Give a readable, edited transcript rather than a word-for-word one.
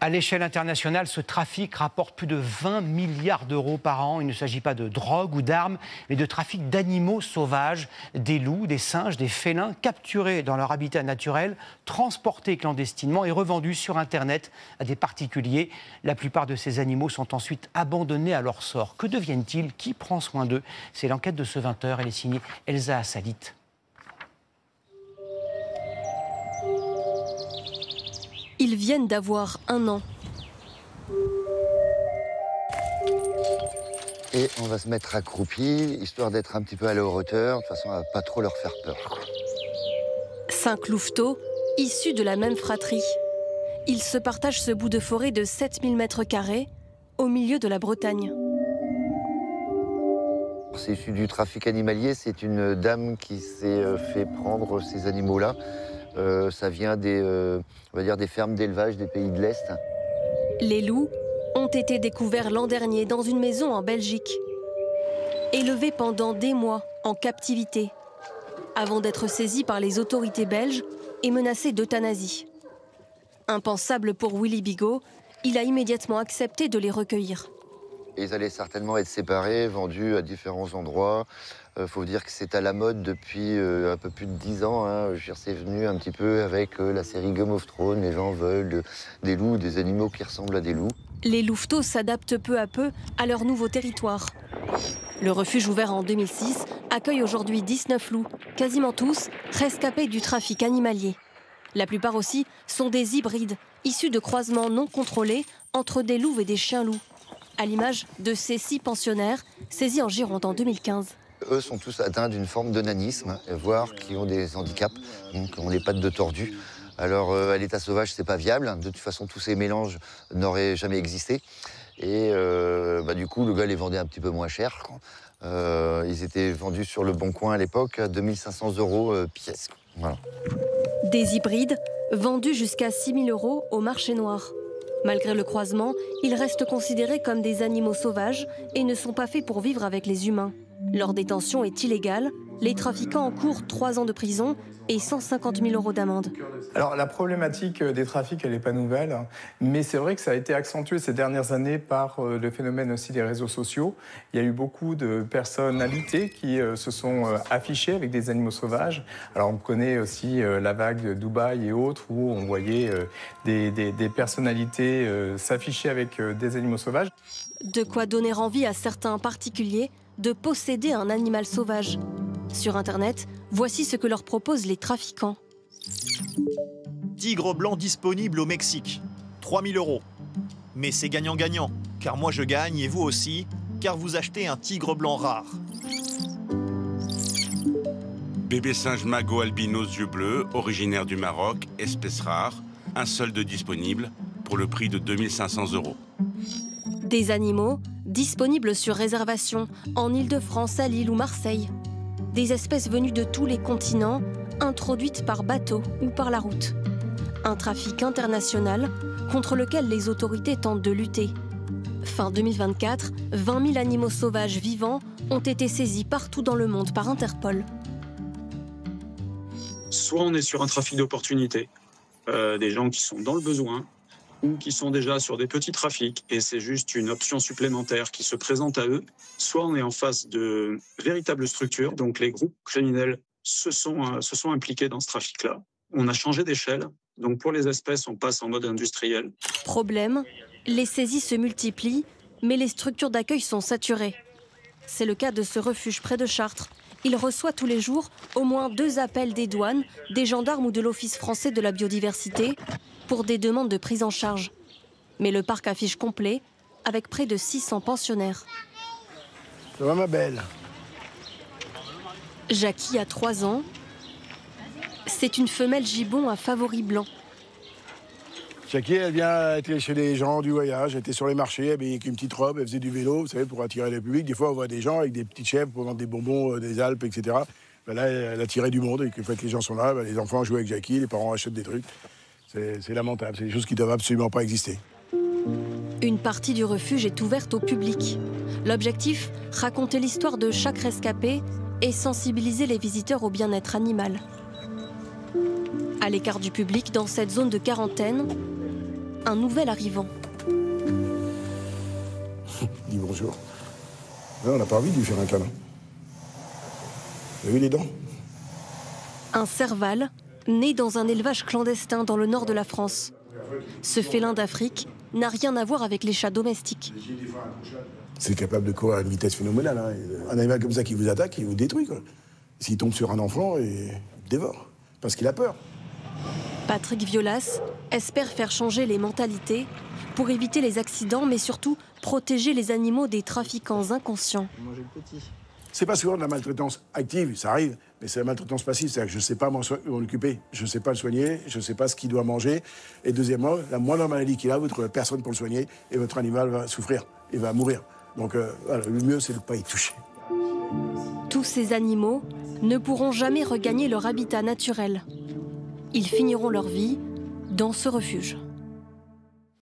À l'échelle internationale, ce trafic rapporte plus de 20 milliards d'euros par an. Il ne s'agit pas de drogue ou d'armes, mais de trafic d'animaux sauvages, des loups, des singes, des félins capturés dans leur habitat naturel, transportés clandestinement et revendus sur Internet à des particuliers. La plupart de ces animaux sont ensuite abandonnés à leur sort. Que deviennent-ils? Qui prend soin d'eux? C'est l'enquête de ce 20h. Elle est signée Elsa Assalit. Ils viennent d'avoir 1 an. Et on va se mettre accroupi, histoire d'être un petit peu à leur hauteur. De toute façon, on va pas trop leur faire peur. 5 louveteaux, issus de la même fratrie. Ils se partagent ce bout de forêt de 7000 m², au milieu de la Bretagne. C'est issu du trafic animalier. C'est une dame qui s'est fait prendre ces animaux-là. Ça vient on va dire des fermes d'élevage des pays de l'Est. Les loups ont été découverts l'an dernier dans une maison en Belgique. Élevés pendant des mois en captivité, avant d'être saisis par les autorités belges et menacés d'euthanasie. Impensable pour Willy Bigot, il a immédiatement accepté de les recueillir. Ils allaient certainement être séparés, vendus à différents endroits. Faut dire que c'est à la mode depuis un peu plus de 10 ans. Hein. C'est venu un petit peu avec la série Game of Thrones. Les gens veulent des loups, des animaux qui ressemblent à des loups. Les louveteaux s'adaptent peu à peu à leur nouveau territoire. Le refuge ouvert en 2006 accueille aujourd'hui 19 loups, quasiment tous rescapés du trafic animalier. La plupart aussi sont des hybrides, issus de croisements non contrôlés entre des loups et des chiens-loups, à l'image de ces 6 pensionnaires saisis en Gironde en 2015. Eux sont tous atteints d'une forme de nanisme, voire qui ont des handicaps, donc ont les pattes de tordu. Alors à l'état sauvage, c'est pas viable. De toute façon, tous ces mélanges n'auraient jamais existé. Et du coup, le gars les vendait un petit peu moins cher. Ils étaient vendus sur le Bon Coin à l'époque à 2500 € pièce. Voilà. Des hybrides vendus jusqu'à 6 000 € au marché noir. Malgré le croisement, ils restent considérés comme des animaux sauvages et ne sont pas faits pour vivre avec les humains. Leur détention est illégale. Les trafiquants encourent 3 ans de prison et 150 000 € d'amende. Alors la problématique des trafics, elle n'est pas nouvelle, mais c'est vrai que ça a été accentué ces dernières années par le phénomène aussi des réseaux sociaux. Il y a eu beaucoup de personnalités qui se sont affichées avec des animaux sauvages. Alors on connaît aussi la vague de Dubaï et autres où on voyait des personnalités s'afficher avec des animaux sauvages. De quoi donner envie à certains particuliers de posséder un animal sauvage. Sur Internet, voici ce que leur proposent les trafiquants. Tigre blanc disponible au Mexique, 3 000 €. Mais c'est gagnant-gagnant, car moi je gagne et vous aussi, car vous achetez un tigre blanc rare. Bébé singe magot albinos yeux bleus, originaire du Maroc, espèce rare, un seul de disponible, pour le prix de 2500 €. Des animaux disponibles sur réservation en Île-de-France, à Lille ou Marseille. Des espèces venues de tous les continents, introduites par bateau ou par la route. Un trafic international contre lequel les autorités tentent de lutter. Fin 2024, 20 000 animaux sauvages vivants ont été saisis partout dans le monde par Interpol. Soit on est sur un trafic d'opportunités, des gens qui sont dans le besoin, ou qui sont déjà sur des petits trafics, et c'est juste une option supplémentaire qui se présente à eux. Soit on est en face de véritables structures, donc les groupes criminels se sont impliqués dans ce trafic-là. On a changé d'échelle, donc pour les espèces, on passe en mode industriel. Problème, les saisies se multiplient, mais les structures d'accueil sont saturées. C'est le cas de ce refuge près de Chartres. Il reçoit tous les jours au moins 2 appels des douanes, des gendarmes ou de l'Office français de la biodiversité pour des demandes de prise en charge. Mais le parc affiche complet, avec près de 600 pensionnaires. Ça va, ma belle? Jackie a 3 ans. C'est une femelle gibbon à favoris blanc. Jackie, elle vient être chez les gens du voyage. Elle était sur les marchés, habillée avec une petite robe, elle faisait du vélo, vous savez, pour attirer le public. Des fois, on voit des gens avec des petites chèvres pour vendre des bonbons des Alpes, etc. Ben là, elle attirait du monde, et que fait que les gens sont là, ben les enfants jouent avec Jackie, les parents achètent des trucs. C'est lamentable, c'est des choses qui ne doivent absolument pas exister. Une partie du refuge est ouverte au public. L'objectif, raconter l'histoire de chaque rescapé et sensibiliser les visiteurs au bien-être animal. À l'écart du public, dans cette zone de quarantaine, un nouvel arrivant. Dis bonjour. Ouais, on n'a pas envie de lui faire un câlin. Vous avez vu les dents? Un serval, né dans un élevage clandestin dans le nord de la France. Ce félin d'Afrique n'a rien à voir avec les chats domestiques. C'est capable de courir à une vitesse phénoménale. Hein. Un animal comme ça qui vous attaque, il vous détruit, quoi. S'il tombe sur un enfant, il le dévore. Parce qu'il a peur. Patrick Violas espère faire changer les mentalités pour éviter les accidents, mais surtout protéger les animaux des trafiquants inconscients. C'est pas souvent de la maltraitance active, ça arrive, mais c'est la maltraitance passive, c'est-à-dire que je ne sais pas m'en occuper, je ne sais pas le soigner, je ne sais pas ce qu'il doit manger. Et deuxièmement, la moindre maladie qu'il a, vous ne trouvez personne pour le soigner et votre animal va souffrir, il va mourir. Donc voilà, le mieux, c'est de ne pas y toucher. Tous ces animaux ne pourront jamais regagner leur habitat naturel. Ils finiront leur vie dans ce refuge.